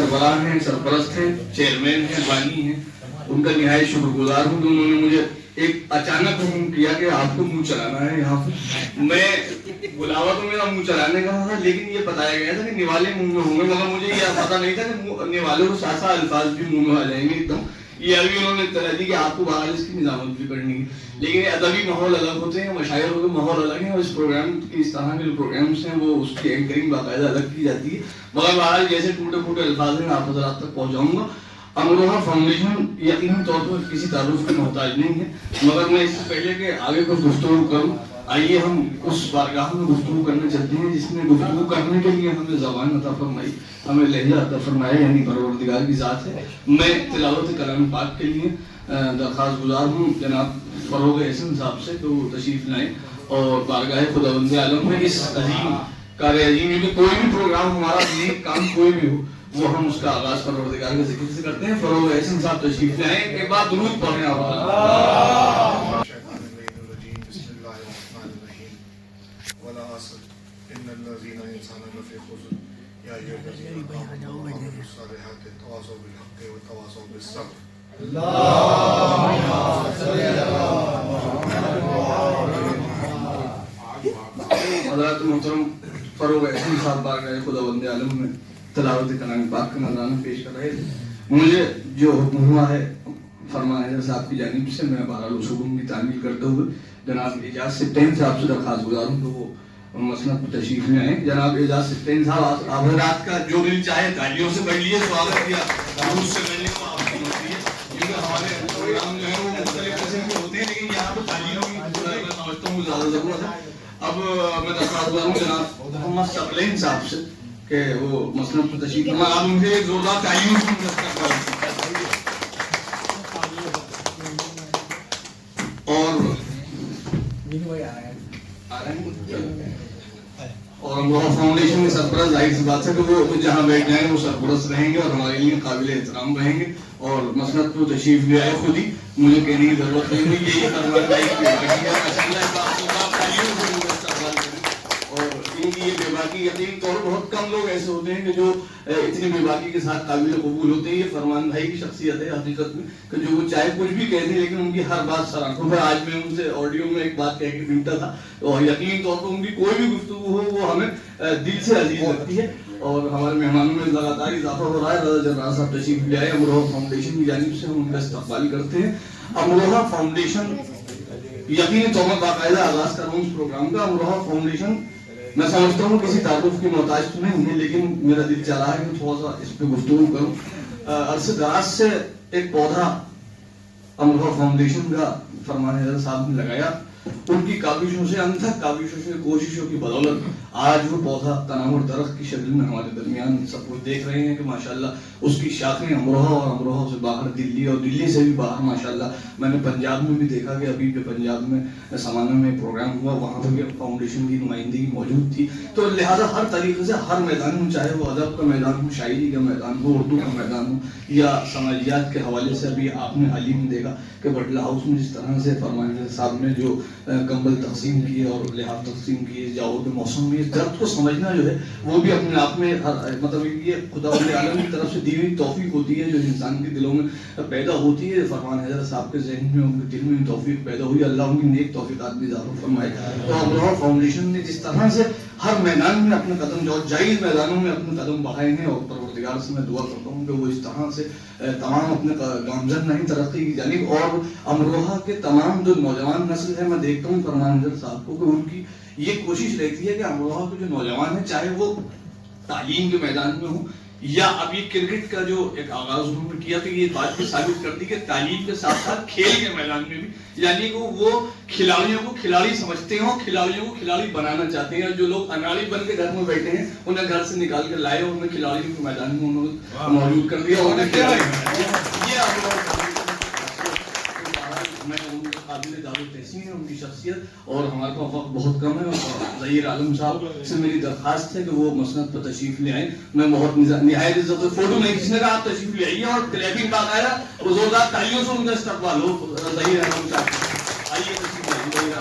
سربراہ ہیں, سرپرست ہیں, چیئرمین ہیں, بانی ہیں, ان کا نہایت شکر گزار ہوں کہ انہوں نے مجھے ایک اچانک حکم کیا کہ آپ کو منہ چلانا ہے یہاں پہ. میں بلاوا تو میرا منہ چلانے کا تھا, لیکن یہ بتایا گیا تھا کہ نوالے منہ میں ہوں گے, مگر مجھے یہ پتا نہیں تھا کہ نوالے کو ساتھ ساتھ الفاظ بھی منہ میں آ جائیں گے ایک دم. یہ ابھی انہوں نے اطلاع دی کہ آپ کو باہر اس کی نظامت بھی کرنی ہے, لیکن ادبی ماحول الگ ہوتے ہیں, مشاعروں کے ماحول الگ ہیں, اور اس پروگرام کی اس طرح کے جو پروگرامس ہیں وہ اس کی اینکرنگ باقاعدہ الگ کی جاتی ہے. مگر بہرحال جیسے ٹوٹے پھوٹے الفاظ ہیں آپ حضرات تک پہنچاؤں گا. امروہہ فاؤنڈیشن یقیناً طور پر کسی تعارف کی محتاج نہیں ہے, مگر میں اس سے پہلے کہ آگے کچھ گفتگو کروں, آئیے ہم اس بارگاہ میں گفتگو کرنے چلتے ہیں جس نے گفتگو کرنے کے لیے ہمیں زبان عطا فرمائی, ہمیں لہجہ عطا فرمایا, یعنی پروردگار کی ذات ہے. میں تلاوت کلام پاک کے لیے درخواست گزار ہوں جناب فروغ احسن صاحب سے کہ وہ تشریف لائیں اور بارگاہ خداوند عالم میں اس عظیم کار عظیم میں کوئی بھی پروگرام ہمارا نیک کام کوئی بھی ہو وہ ہم اس کا آغاز پروردگار کے ذکر سے کرتے ہیں. فروغ احسن صاحب تشریف لائیں, ایک بار درود پڑھیں. حضرات محترم فروغ احسن صاحب بارگاہ خداوند عالم میں تلاوت کلام پاک کا نذرانہ پیش کر رہے تھے. مجھے جو حکم ہوا ہے فرمان حضرت صاحب کی جانب سے, میں بہرحال اس حکم کی تعمیل کرتے ہوئے جناب اعجاز سبطین صاحب سے درخواست گزار ہوں کہ وہ مسند پر تشریف میں آئیں. جناب اعجاز سبطین صاحب, آپ حضرات کا جو دل چاہے تالیوں سے بڑھ لیے سواگت, یا درود سے ملنے کو آپ کی مرضی ہے, کیونکہ ہمارے پروگرام جو ہے وہ مختلف قسم کے ہوتے ہیں, لیکن یہاں پہ تالیوں کی میں سمجھتا ہوں زیادہ ضرورت ہے. اب میں درخواست گزار ہوں جناب محمد ثقلین صاحب سے کہ وہ مسند پر تشریف فرمائیں. آپ مجھے ایک زوردار تالیوں سے اور امروہہ فاؤنڈیشن کے سرپرست ظاہر سی بات ہے کہ وہ جہاں بیٹھ جائیں وہ سرپرست رہیں گے اور ہمارے لیے قابل احترام رہیں گے, اور مسند کو تشریف لے آئے خود ہی, مجھے کہنے کی ضرورت نہیں ہے. یہی یہ بے باکی یقین طور بہت کم لوگ ایسے ہوتے ہیں کہ جو اتنی بے باکی کے ساتھ قابل قبول ہوتے ہیں. یہ فرمان بھائی کی شخصیت ہے حقیقت میں کہ جو وہ چاہے کچھ بھی کہہ دیں لیکن ان کی ہر بات سر آنکھوں پر. آج میں ان سے آڈیو میں ایک بات کہہ کے ڈھونڈتا تھا, اور یقین طور پر ان کی کوئی بھی گفتگو ہو وہ ہمیں دل سے عزیز لگتی ہے. اور ہمارے مہمانوں میں لگاتار اضافہ ہو رہا ہے. رضا جرار صاحب تشریف لے آئے امروہہ فاؤنڈیشن کی جانب سے, ہم ان کا استقبال کرتے ہیں. امروہہ فاؤنڈیشن یقینی طور پر باقاعدہ آغاز کر رہا ہوں اس پروگرام کا. امروہہ فاؤنڈیشن میں سمجھتا ہوں کسی تعارف کی محتاج تو نہیں ہے, لیکن میرا دل چاہ رہا ہے کہ تھوڑا سا اس پہ گفتگو کروں. عرصے دراز سے ایک پودا امروہہ فاؤنڈیشن کا فرمان حضرت صاحب نے لگایا. ان کی کاوشوں سے, انتھک کاوشوں سے, کوششوں کی بدولت آج وہ پودا تناور درخت کی شکل میں ہمارے درمیان سب کچھ دیکھ رہے ہیں کہ ماشاءاللہ اس کی شاخیں امروہہ اور امروہہ سے باہر دلی, اور دلی سے بھی باہر ماشاءاللہ. میں نے پنجاب میں بھی دیکھا کہ ابھی پہ پنجاب میں سمانہ میں پروگرام ہوا, وہاں پہ بھی فاؤنڈیشن کی نمائندگی موجود تھی. تو لہٰذا ہر طریقے سے ہر میدان میں, چاہے وہ ادب کا میدان ہو, شاعری کا میدان ہو, اردو کا میدان ہو, یا سماجیات کے حوالے سے ابھی آپ نے حال ہی میں دیکھا کہ بٹلہ ہاؤس میں جس طرح سے فرمان صاحب نے جو کمبل تقسیم کیے اور لحاف تقسیم کیے, جاؤ کے موسم میں اس درد کو سمجھنا جو ہے وہ بھی اپنے آپ میں مطلب یہ خداوند عالم کی طرف سے دی ہوئی توفیق ہوتی ہے جو انسان کے دلوں میں پیدا ہوتی ہے. فرمان حضرت صاحب کے ذہن میں, ان کے دل میں توفیق پیدا ہوئی, اللہ ان کی نیک توفیقات بھی اضافہ فرمائے. تو امروہہ فاؤنڈیشن نے جس طرح سے ہر میدان میں اپنے قدم, جو جائز میدانوں میں اپنے قدم بڑھائے ہیں, اور پروردگار سے میں دعا کرتا ہوں کہ وہ اس طرح سے تمام اپنے گامزن نہیں ترقی کی جانب. اور امروہہ کے تمام جو نوجوان نسل ہے, میں دیکھتا ہوں فرمان حضرت صاحب کو کہ ان کی یہ کوشش رہتی ہے کہ امروہہ کے جو نوجوان ہیں, چاہے وہ تعلیم کے میدان میں ہوں یا اب یہ کرکٹ کا جو ایک آغاز انہوں نے کیا, تو یہ بات بھی ثابت کرتی کہ تعلیم کے ساتھ ساتھ کھیل کے میدان میں بھی, یعنی کہ وہ کھلاڑیوں کو کھلاڑی سمجھتے ہیں اور کھلاڑیوں کو کھلاڑی بنانا چاہتے ہیں. جو لوگ اناڑی بن کے گھر میں بیٹھے ہیں انہیں گھر سے نکال کے لائے اور انہیں کھلاڑیوں کے میدان میں انہوں نے موجود کر دیا. میں ان کے قابل دعوت تحسین ہے ان کی شخصیت, اور ہمارے پاس وقت بہت کم ہے. اور ظہیر عالم صاحب سے میری درخواست ہے کہ وہ مسند پر تشریف لے آئیں. میں بہت نہایت عزت, فوٹو نہیں کسی نے کہا آپ تشریف لے آئیے, اور کلیپنگ باقاعدہ وہ زوردار تالیوں سے ان کا استقبال ہو. ظہیر عالم صاحب آئیے تشریف لائیے.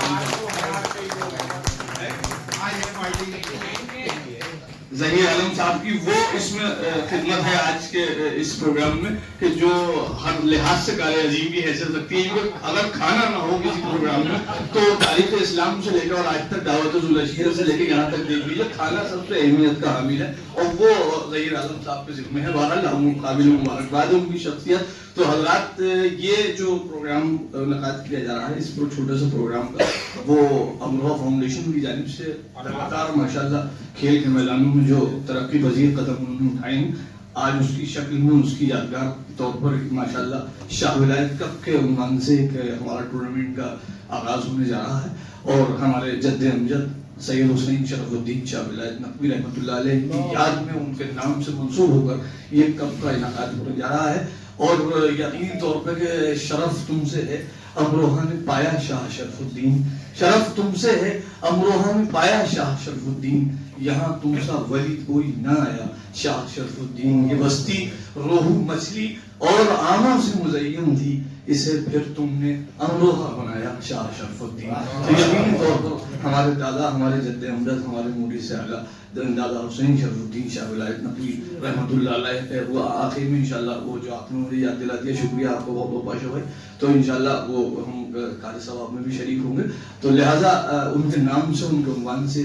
ظہیر عالم صاحب کی وہ اس میں خدمت ہے آج کے اس پروگرام میں کہ جو ہر لحاظ سے قائل عظیم کی حیثیت رکھتی ہے. اگر کھانا نہ ہو کسی پروگرام میں تو تاریخ اسلام سے لے کر اور آج تک دعوت ذوالشیر سے لے کے یہاں تک دیکھ لیجیے کھانا سب سے اہمیت کا حامل ہے اور وہ ظہیر عالم صاحب کے ذمہ ہے. بہرحال ہم قابل مبارکباد ہے ان کی شخصیت. تو حضرات یہ جو پروگرام انعقاد کیا جا رہا ہے اس چھوٹے سے پروگرام کا وہ امروہہ فاؤنڈیشن کی جانب سے لگاتار ماشاءاللہ کھیل کے میدانوں میں جو ترقی پذیر قدم انہوں نے اٹھائے ہیں آج اس کی شکل میں اس کی یادگار کے طور پر ماشاءاللہ شاہ ولایت کپ کے عنوان سے ایک ہمارا ٹورنامنٹ کا آغاز ہونے جا رہا ہے اور ہمارے جد امجد سید حسین شرف الدین شاہ ولایت نقوی رحمۃ اللہ علیہ کی یاد میں ان کے نام سے منسوب ہو کر یہ کپ کا انعقاد ہونے جا رہا ہے. اور یقینی طور پہ کہ شرف تم سے ہے امروہہ نے پایا شاہ شرف الدین, شرف تم سے ہے امروہہ نے پایا شاہ شرف الدین, یہاں تم سا ولی کوئی نہ آیا شاہ شرف الدین. یہ بستی روہو مچھلی اور آموں سے مزین تھی, اسے پھر تم نے امروہہ بنایا شاہ شرف الدین. تو یقینی طور پر ہمارے دادا, ہمارے جد امجد, ہمارے موری سے اعلیٰ دادا حسین شرف الدین شاہ ولایت نقوی رحمۃ اللہ علیہ وہ آخر میں انشاءاللہ وہ جو آپ نے مجھے یاد دلا دیا, شکریہ آپ کو بہت بہت پاشا بھائی. تو انشاءاللہ وہ ہم قاری ثواب میں بھی شریک ہوں گے. تو لہٰذا ان کے نام سے ان کے عنوان سے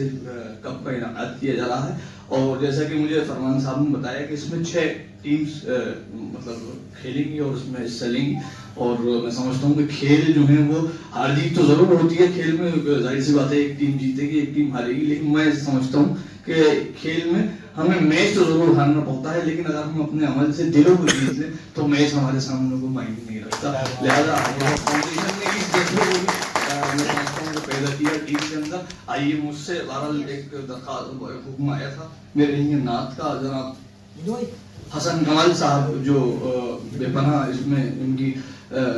کپ کا انعقاد کیا جا رہا ہے. اور جیسا کہ مجھے فرمان صاحب نے بتایا کہ اس میں 6 ٹیمز مطلب کھیلیں گی اور اس میں حصہ لیں گی. اور میں سمجھتا ہوں کہ کھیل جو ہیں وہ ہار جیت تو ضرور ہوتی ہے کھیل میں, ظاہر سی بات ہے ایک ٹیم جیتے گی ایک ٹیم ہارے گی, لیکن میں سمجھتا ہوں کہ کھیل میں ہمیں میچ تو ضرور ہارنا پڑتا ہے لیکن اگر ہم اپنے عمل سے دلوں کو جیت لیں تو میچ ہمارے سامنے کو معنی نہیں رکھتا. لہٰذا فاؤنڈیشن نے اس جذبے کو میں سمجھتا ہوں پیدا کیا ٹیم کے اندر. آئیے مجھ سے بہرحال ایک درخواست حکم آیا تھا میرے لیے نعت کا, جناب حسن کمال صاحب جو بے پناہ اس میں ان کی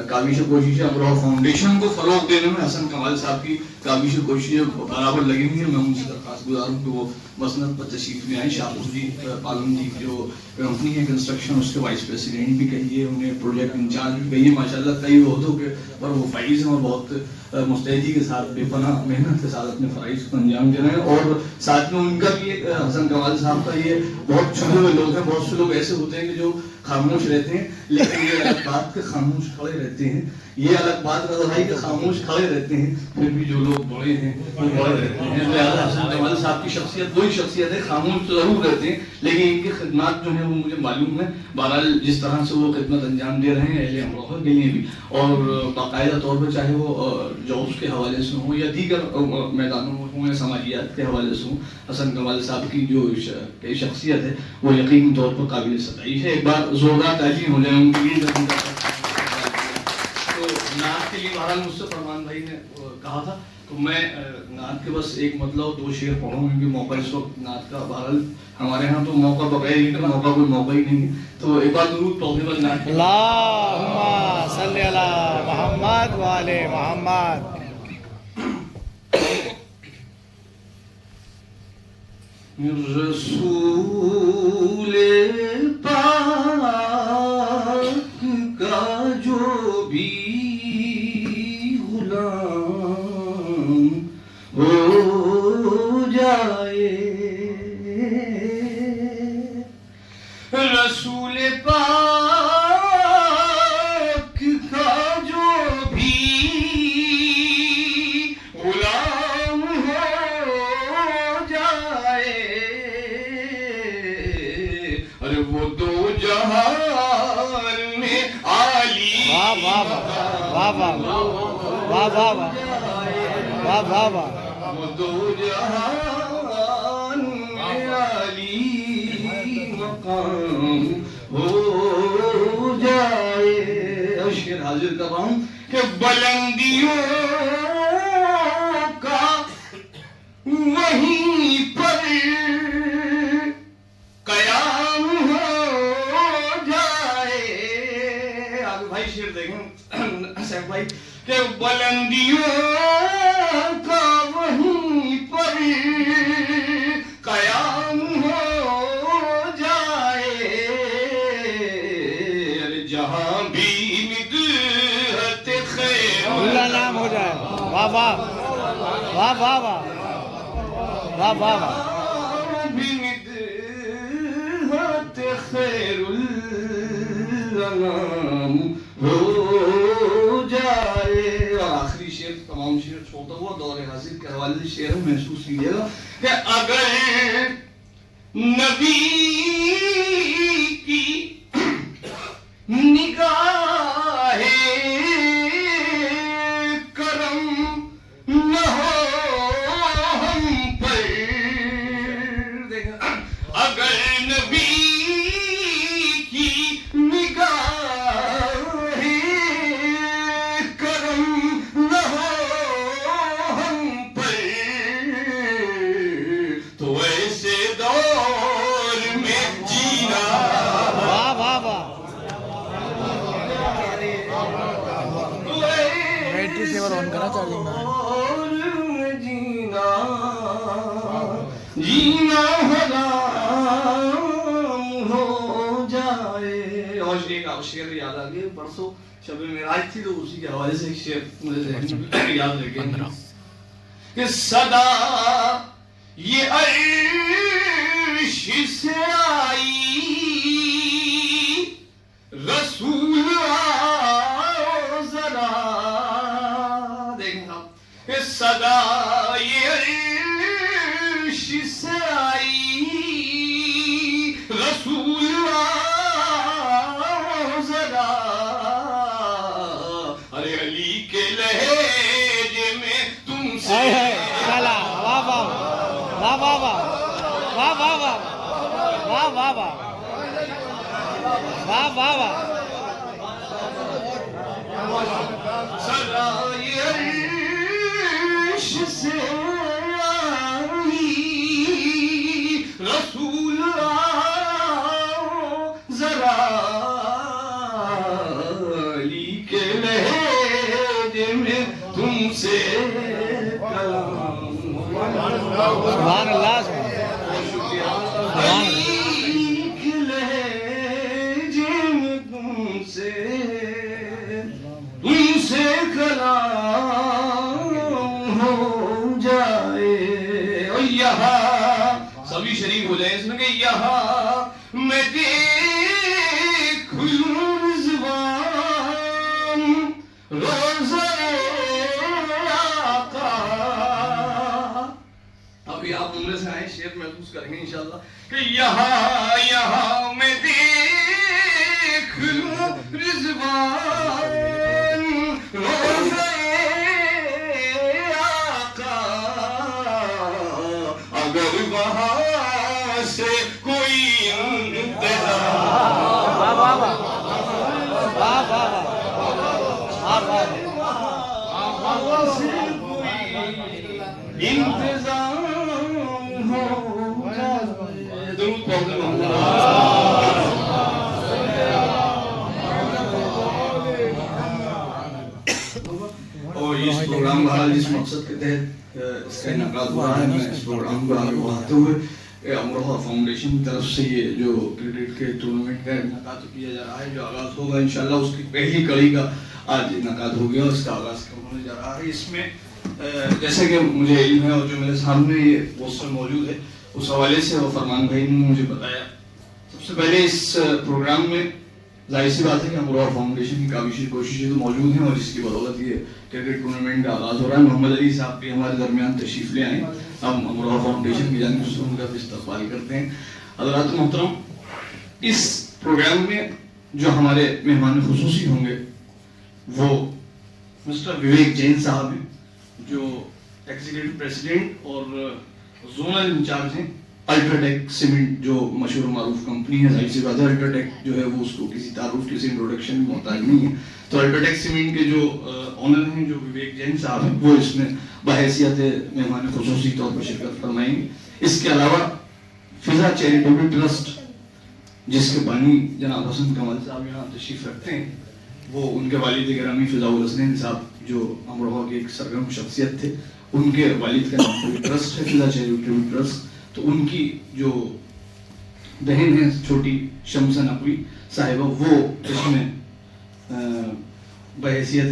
کاوش کوشش ہے امروہہ فاؤنڈیشن کو فروغ دینے میں حسن کمال صاحب کی کاوش کوششیں برابر لگی ہوئی ہیں. میں ان سے درخواست گزار ہوں کہ وہ مسند پر تشریف میں آئیں. شاپور جی پالم جی جو کمپنی ہے کنسٹرکشن اس کے وائس پریسیڈنٹ بھی کہیے, انہیں پروجیکٹ انچارج بھی کہیے, ماشاءاللہ کئی عہدوں کے پر وہ فائز ہیں اور بہت مستعدی کے ساتھ بے پناہ محنت کے ساتھ اپنے فرائض کو انجام دے رہے ہیں. اور ساتھ میں ان کا بھی حسن کمال صاحب کا یہ بہت چھپے ہوئے لوگ ہیں. بہت سے لوگ ایسے ہوتے ہیں کہ جو خاموش رہتے ہیں لیکن یہ الگ بات کہ خاموش کھڑے رہتے ہیں, یہ الگ بات رضا بھائی کہ خاموش کھڑے رہتے ہیں پھر بھی جو لوگ بڑے ہیں وہ بڑے رہتے ہیں. لہٰذا حسن کمال صاحب کی شخصیت وہی شخصیت ہے, خاموش تو ضرور رہتے ہیں لیکن ان کی خدمات جو ہیں وہ مجھے معلوم ہے. بہرحال جس طرح سے وہ خدمت انجام دے رہے ہیں اہل امروہہ کے لیے بھی اور باقاعدہ طور پر چاہے وہ جابس کے حوالے سے ہوں یا دیگر میدانوں میں ہوں یا سماجیات کے حوالے سے ہوں, حسن کمال صاحب کی جو شخصیت ہے وہ یقینی طور پر قابل ستائش ہے. ایک بار زوردار تعلیم ہو جائے ان کے لیے. تو نعت کے لیے بہرحال مجھ سے فرمان بھائی نے کہا تھا تو میں نعت کے بس ایک مطلب 2 شعر پڑھوں کیونکہ موقع اس وقت نعت کا بہرحال ہمارے ہاں تو موقع بغیر ہی کا موقع کوئی موقع ہی نہیں ہے. تو ایک بار درود پڑھنے بعد نعت اللہم صلی علی محمد و آل محمد. رسول پاک کا جو بھی غلام ہو جائے, رسول پاک کا جو بھی غلام ہو جائے, ارے وہ 2 جہان میں عالی واہ واہ واہ واہ واہ واہ واہ واہ واہ, وہ 2 جہان میں عالی مقام ہو جائے. شعر حاضر کر رہا ہوں کہ بلندیوں کا وہیں پر قیام ہو جائے. آگے بھائی شعر دیکھیں سیف بھائی کہ بلندیوں کا وہیں پر قیام ہو جائے, جہاں بھی مدحت خیر اللہ نام ہو جائے. واہ واہ واہ واہ واہ واہ واہ واہ. خیر الانام ہو جائے. اور آخری شعر تمام شعر چھوڑتا ہوا دور حاضر کے حوالے سے شعر محسوس کیجیے گا کہ اگر نبی کی نگاہ کرم نہ ہو ہم پر. اگر نبی کی نگاہ کرم نہ ہو ہم پر تو ایسے دور میں جینا. واہ واہ واہ. بیٹری سیور آن کرا چارجنگ میں. جینا حرام ہو جائے. اور ایک آپ شعر یاد آ گئے, پرسوں شب معراج تھی تو اسی کے حوالے سے ایک شعر مجھے ذہن میں یاد رہ گیا کہ صدا یہ عرش سے آئی رسول آؤ ذرا. دیکھیں آپ کہ صدا یہ عرش سے آئی رسول آؤ ذرا. ارے علی کے لہجے میں تم سے چلا. واہ واہ واہ واہ واہ واہ واہ واہ واہ واہ واہ واہ واہ واہ. صدا یہ عرش سے آئی رسول آؤ ذرا. علی کے لہجے میں تم سے کلام. سبحان اللہ. سبحان علی کے لہجے میں تم سے کلام ہو جائے. اور یہاں سبھی شریک ہو جائیں اس میں کہ یہاں میں دیکھ لوں رضوان روزہ آقا. ابھی آپ عمرے سے آئے شعر محسوس کریں گے انشاءاللہ کہ یہاں میں دیکھ لوں رضوان روزہ آقا. اگر وہاں سے کوئی انتظار واہ واہ واہ واہ واہ واہ واہ. سے کوئی انتظام ہو جائے. درود پڑھتے ہیں. اور اس پروگرام کا جس مقصد کے تحت اس کا انعقاد ہو رہا ہے, میں اس پروگرام کو آگے بڑھاتے ہوئے امروہہ فاؤنڈیشن کی طرف سے یہ جو کرکٹ کے ٹورنامنٹ کا انعقاد کیا جا رہا ہے, جو آغاز ہوگا انشاءاللہ اس کی پہلی کڑی کا آج انعقاد ہو گیا اور اس کا آغاز ہونے جا رہا ہے. اس میں جیسے کہ مجھے علم ہے اور جو میرے سامنے یہ پوسٹر موجود ہے اس حوالے سے وہ فرمان بھائی نے مجھے بتایا. سب سے پہلے اس پروگرام میں ظاہر سی بات ہے کہ امروہہ فاؤنڈیشن کی کاوشیں کوششیں تو موجود ہیں اور اس کی بدولت یہ کرکٹ ٹورنامنٹ کا آغاز ہو رہا ہے. محمد علی صاحب بھی ہمارے درمیان تشریف لے آئے. ہم امروہہ فاؤنڈیشن کی جانب سے ان کا استقبال کرتے ہیں. حضرات محترم, اس پروگرام میں جو ہمارے مہمان خصوصی ہوں گے وہ مسٹر وویک جین صاحب ہیں جو ایگزیکٹو پریزیڈنٹ اور زونل انچارج ہیں الٹراٹیک سیمنٹ, جو مشہور معروف کمپنی ہے. ظاہر سی بات ہے الٹراٹیک جو ہے وہ اس کو کسی تعارف کسی انٹروڈکشن میں محتاج نہیں ہے. تو الٹراٹیک سیمنٹ کے جو آنر ہیں جو وویک جین صاحب ہیں وہ اس میں بحیثیت مہمان خصوصی طور پر شرکت فرمائیں گے. اس کے علاوہ فضا چیریٹیبل ٹرسٹ جس کے بانی جناب حسن کمال صاحب یہاں تشریف رکھتے ہیں, وہ ان کے والد گرامی فضا الحسنین صاحب جو امروہہ کے ایک سرگرم شخصیت تھے, ان کے والد کا نام کوئی ٹرسٹ ہے فضا چیریٹیبل ٹرسٹ. تو ان کی جو بہن ہے چھوٹی شمس نقوی صاحبہ وہ اس میں بحیثیت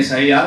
SIR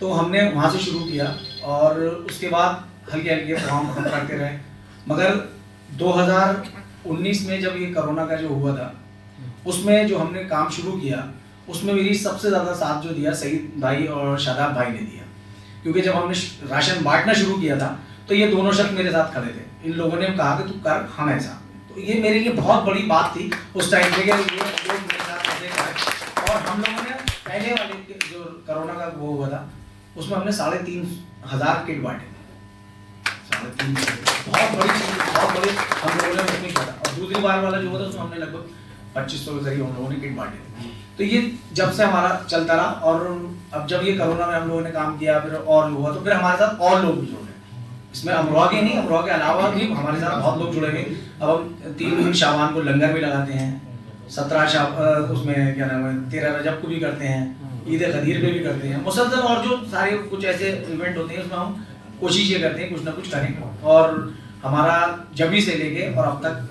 تو ہم نے وہاں سے شروع کیا اور اس کے بعد ہلکے ہلکے پروگرام ہم کرتے رہے. مگر 2019 میں جب یہ کرونا کا جو ہوا تھا اس میں جو ہم نے کام شروع کیا اس میں میری سب سے زیادہ ساتھ جو دیا سعید بھائی اور شاداب بھائی نے دیا. کیونکہ جب ہم نے راشن بانٹنا شروع کیا تھا تو یہ دونوں شخص میرے ساتھ کھڑے تھے. ان لوگوں نے کہا کہ تو کر ہم ایسا. تو یہ میرے لیے بہت بڑی بات تھی اس ٹائم پہ کہ یہ لوگ میرے ساتھ ایسے کرے. اور ہم لوگوں نے پہلے والے جو کرونا کا وہ ہوا تھا اس میں ہم نے 3,500 کٹ بانٹے. 3,500 بہت بڑی چیز, بہت بڑی ہم لوگوں نے اس میں کیا تھا. اور دوسری بار والا جو ہوا تھا اس میں ہم نے لگ بھگ 2,500 کے قریب ہم لوگوں نے کٹ بانٹے. تو یہ جب سے ہمارا چلتا رہا. اور اب جب یہ کرونا میں ہم لوگوں نے کام کیا پھر اور ہوا تو پھر ہمارے ساتھ اور لوگ بھی جڑ گئے. اس میں امروہہ کے نہیں, امروہہ کے علاوہ بھی ہمارے ساتھ بہت لوگ جڑے ہوئے. اب ہم 3 شعبان کو لنگر بھی لگاتے ہیں, 17 اس میں کیا نام ہے 13 رجب کو بھی کرتے ہیں, عید غدیر پہ بھی کرتے ہیں مسلسل. اور جو سارے کچھ ایسے ایونٹ ہوتے ہیں اس میں ہم کوشش یہ کرتے ہیں کچھ نہ کچھ کریں. اور ہمارا جبھی سے لے کے اور اب تک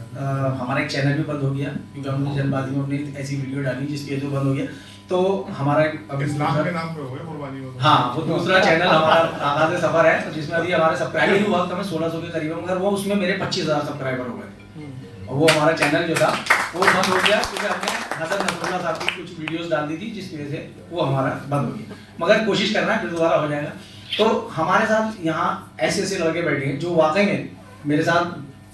ہمارا ایک چینل بھی بند ہو گیا کیونکہ ہم نے جلد بازی میں اپنی ایسی ویڈیو ڈالی جس کی وجہ سے بند ہو گیا. تو ہمارا اسلام کے نام پہ ہوئے قربانی ہو. ہاں وہ دوسرا چینل ہمارا آغاز سفر ہے جس میں ابھی ہمارے سبسکرائبر ہوا تھا 1600 کے قریب, مگر وہ اس میں میرے 25,000 سبسکرائبر ہو گئے. اور وہ ہمارا چینل جو تھا وہ بند ہو گیا کیونکہ ہم نے حضرت نصر اللہ صاحب کی کچھ ویڈیوز ڈال دی تھی جس کی وجہ سے وہ ہمارا بند ہو گیا. مگر کوشش کرنا ہے پھر دوبارہ ہو جائے گا. تو ہمارے ساتھ یہاں ایسے ایسے لڑکے بیٹھے ہیں جو واقعی میں میرے ساتھ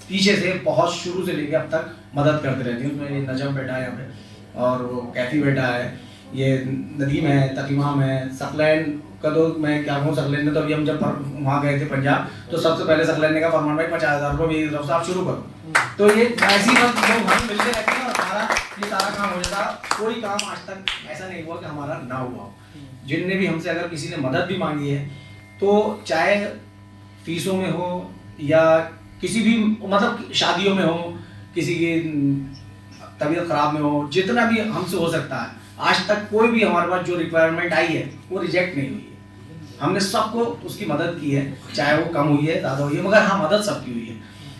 پیچھے سے بہت شروع سے لے کے اب تک مدد کرتے رہتے ہیں. اس میں یہ نجم بیٹھا ہے یہاں پہ اور وہ کیفی بیٹھا ہے, یہ ندیم ہے, تقیمام ہے, ثقلین کا تو میں کیا کہوں. ثقلین نے تو ابھی ہم جب وہاں گئے تھے پنجاب تو سب سے پہلے ثقلین نے کہا فرمان بھائی 50,000 روپے میری طرف سے آپ شروع کرو. تو یہ ایسی بات لوگ ہم ملتے رہتے ہیں اور ہمارا یہ سارا کام ہو جاتا. کوئی کام آج تک ایسا نہیں ہوا کہ ہمارا نہ ہوا ہو. جن نے بھی ہم سے اگر کسی نے مدد بھی مانگی ہے تو چاہے فیسوں میں ہو یا کسی بھی مطلب شادیوں میں ہو, کسی کی طبیعت خراب میں ہو, جتنا بھی ہم سے ہو سکتا ہے آج تک کوئی بھی ہمارے پاس جو ریکوائرمنٹ آئی ہے وہ ریجیکٹ نہیں ہوئی ہے. ہم نے سب کو اس کی مدد کی ہے, چاہے وہ کم ہوئی ہے زیادہ ہوئی ہے, مگر ہاں مدد سب کی ہوئی ہے.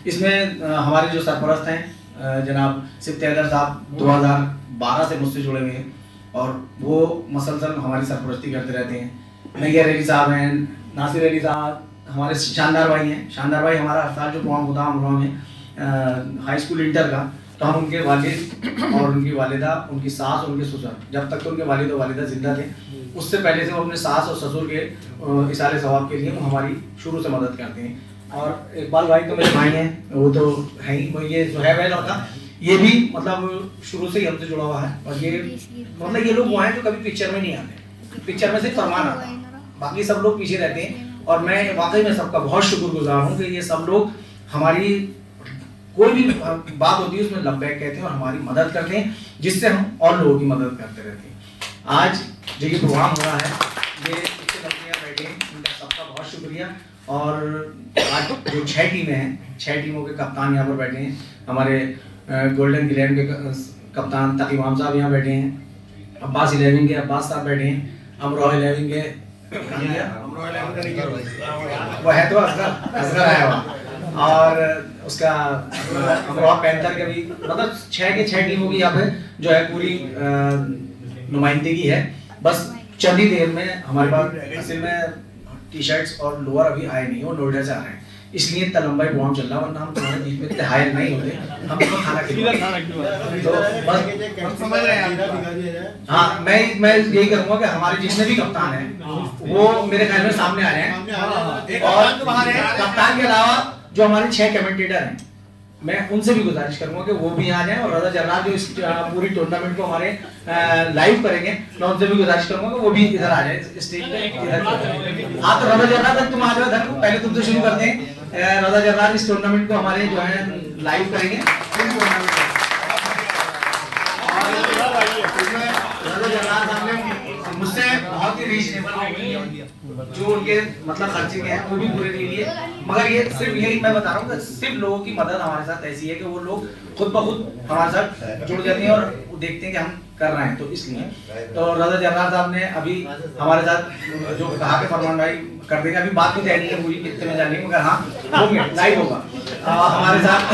اس میں ہمارے جو سرپرست ہیں جناب صفت حیدر صاحب 2012 سے مجھ سے جڑے ہوئے ہیں اور وہ مسلسل ہماری سرپرستی کرتے رہتے ہیں. نیر علی صاحب ہیں, ناصر علی صاحب, ہمارے شاندار بھائی ہیں. شاندار بھائی ہمارا ہر سال جو پروگرام ہوتا ہے امروہہ میں ہائی اسکول انٹر کا, تو ہم ان کے والد اور ان کی والدہ, ان کی ساس اور ان کے سسر, جب تک تو ان کے والد اور والدہ زندہ تھے اس سے پہلے سے وہ اپنے ساس اور سسر کے اصالِ ثواب کے لیے وہ ہماری شروع سے مدد کرتے ہیں. اور اقبال بھائی تو میرے بھائی ہیں, وہ تو ہے ہی. وہ یہ زہیب ہے لڑکا, یہ بھی مطلب شروع سے ہی ہم سے جڑا ہوا ہے. اور یہ مطلب یہ لوگ وہ ہیں جو کبھی پکچر میں نہیں آتے, پکچر میں صرف فرمان آتا ہے, باقی سب لوگ پیچھے رہتے ہیں. اور میں واقعی میں سب کا بہت شکر گزار ہوں کہ یہ سب لوگ ہماری کوئی بھی بات ہوتی ہے اس میں لبیک کہتے ہیں اور ہماری مدد کرتے ہیں, جس سے ہم اور لوگوں کی مدد کرتے رہتے ہیں. آج جو یہ پروگرام ہو رہا ہے یہ اس سے لڑکیاں بیٹھے ہیں, ان کا سب کا بہت شکریہ. اور آج جو 6 ٹیمیں ہیں, 6 ٹیموں کے کپتان یہاں پر بیٹھے ہیں. ہمارے گولڈن گلینڈ کے کپتان تقیمام صاحب یہاں بیٹھے ہیں, عباس 11 کے عباس صاحب بیٹھے ہیں, امروہہ 11 کے وہ ہے تو اصغر ہے وہ, اور اس کا امروہہ پینتھر کے بھی مطلب 6 کے 6 ٹیموں کی یہاں پہ جو ہے پوری نمائندگی ہے. بس چند ہی دیر میں ہمارے پاس اصل میں ٹی شرٹس اور لوور ابھی آئے نہیں, وہ نوئیڈا سے آ رہے ہیں, اس لیے اتنا لمبا پروگرام چل رہا ہے. ورنہ ہم تمہارے بیچ میں اتنے حائل نہیں ہوتے, ہم تو کھانا کھلائیں. تو بس سمجھ رہے ہیں. ہاں میں یہی کروں گا کہ ہمارے جتنے بھی کپتان ہیں وہ میرے خیال میں سامنے آ رہے ہیں, اور کپتان کے علاوہ جو ہمارے 6 کمنٹیٹر ہیں میں ان سے بھی گزارش کروں گا کہ وہ بھی آ جائیں. اور رضا جرار جو اس پوری ٹورنامنٹ کو ہمارے لائیو کریں گے, میں ان سے بھی گزارش کروں گا کہ وہ بھی ادھر آ جائیں اسٹیج پہ. ہاں تو رضا جرار تک تم آ جاؤ ادھر, پہلے تم سے شروع کرتے ہیں. رضا جرار اس ٹورنامنٹ کو ہمارے جو ہے لائیو کریں گے. رضا جرار صاحب نے مجھ سے بہت ہی ریزنیبل جو ان کے مطلب خرچے کے ہیں وہ بھی پورے نہیں لیے, مگر یہ صرف یہی میں بتا رہا ہوں کہ صرف لوگوں کی مدد ہمارے ساتھ ایسی ہے کہ وہ لوگ خود بخود ہمارے ساتھ جڑ جاتے ہیں اور دیکھتے ہیں کہ ہم کر رہے ہیں. تو اس لیے تو رضا جرار صاحب نے ابھی ہمارے ساتھ جو کہا کہ فرمان بھائی کر دیں گے, ابھی بات بھی طے نہیں ہے پوری کتنے میں جانے کی, مگر ہاں ہوں گے, لائیو ہوگا ہمارے ساتھ.